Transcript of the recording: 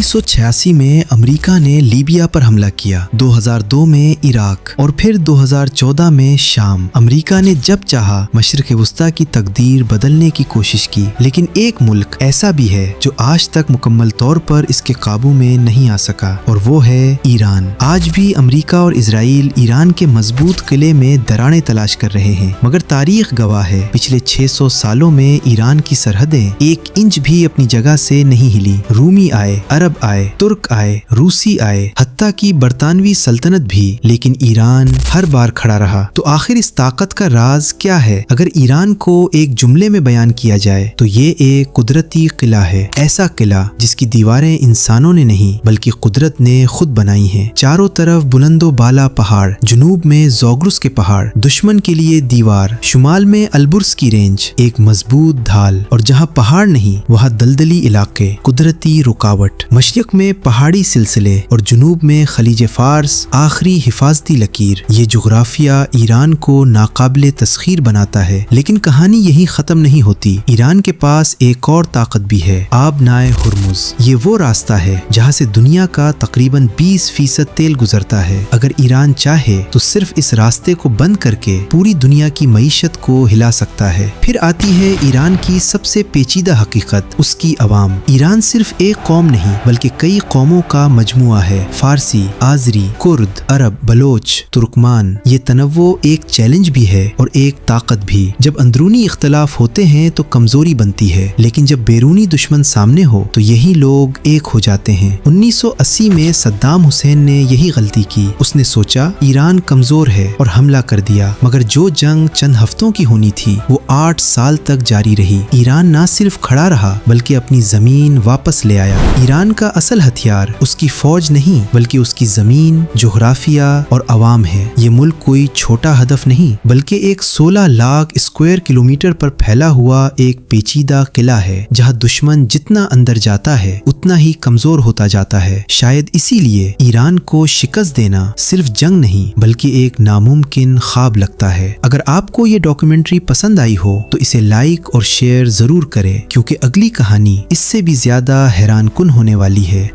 1986 में अमेरिका ने लीबिया पर हमला किया, 2002 में इराक और फिर 2014 में शाम। अमेरिका ने जब चाहा मशरिक़ वस्ता की तकदीर बदलने की कोशिश की, लेकिन एक मुल्क ऐसा भी है जो आज तक मुकम्मल तौर पर इसके काबू में नहीं आ सका, और वो है ईरान। आज भी अमेरिका और इजराइल ईरान के मजबूत किले में दरारें तलाश कर रहे हैं, मगर तारीख गवाह है पिछले 600 सालों में ईरान की सरहदें एक इंच भी अपनी जगह से नहीं हिली। रूमी आए, अरब आए, तुर्क आए, रूसी आए, हत्ता की बरतानवी सल्तनत भी, लेकिन ईरान हर बार खड़ा रहा। तो आखिर इस ताकत का राज क्या है? अगर ईरान को एक जुमले में बयान किया जाए तो ये एक कुदरती किला है। ऐसा किला जिसकी दीवारें इंसानों ने नहीं बल्कि कुदरत ने खुद बनाई हैं। चारों तरफ बुलंदो बाला पहाड़, जुनूब में ज़ोग्रुस के पहाड़, दुश्मन के लिए दीवार, शुमाल में अलबुर्स की रेंज, एक मजबूत ढाल, और जहाँ पहाड़ नहीं वहाँ दलदली इलाके, कुदरती रुकावट। मशरिक में पहाड़ी सिलसिले और जुनूब में खलीज फार्स, आखिरी हिफाजती लकीर। ये जुग्राफिया ईरान को नाकाबिले तस्खीर बनाता है, लेकिन कहानी यही खत्म नहीं होती। ईरान के पास एक और ताकत भी है, आब नाए हुर्मुज। ये वो रास्ता है जहाँ से दुनिया का तकरीबन 20% तेल गुजरता है। अगर ईरान चाहे तो सिर्फ इस रास्ते को बंद करके पूरी दुनिया की मईशत को हिला सकता है। फिर आती है ईरान की सबसे पेचीदा हकीकत, उसकी अवाम। ईरान सिर्फ एक कौम नहीं बल्कि कई कौमों का मजमुआ है। फारसी, आजरी, कुर्द, अरब, बलोच, तुर्कमान। ये तनव्वो एक चैलेंज भी है और एक ताकत भी। जब अंदरूनी इख्तलाफ होते हैं तो कमजोरी बनती है, लेकिन जब बैरूनी दुश्मन सामने हो तो यही लोग एक हो जाते हैं। 1980 में सद्दाम हुसैन ने यही गलती की। उसने सोचा ईरान कमजोर है और हमला कर दिया, मगर जो जंग चंद हफ्तों की होनी थी वो 8 साल तक जारी रही। ईरान ना सिर्फ खड़ा रहा बल्कि अपनी जमीन वापस ले आया। ईरान का असल हथियार उसकी फौज नहीं बल्कि उसकी जमीन, जोग्राफिया और अवाम है। ये मुल्क कोई छोटा हदफ नहीं बल्कि एक 16 लाख स्क्वायर किलोमीटर पर फैला हुआ एक पेचीदा किला है, जहाँ दुश्मन जितना अंदर जाता है उतना ही कमजोर होता जाता है। शायद इसीलिए ईरान को शिकस्त देना सिर्फ जंग नहीं बल्कि एक नामुमकिन ख्वाब लगता है। अगर आपको ये डॉक्यूमेंट्री पसंद आई हो तो इसे लाइक और शेयर जरूर करें, क्योंकि अगली कहानी इससे भी ज्यादा हैरान कुन होने वाली है।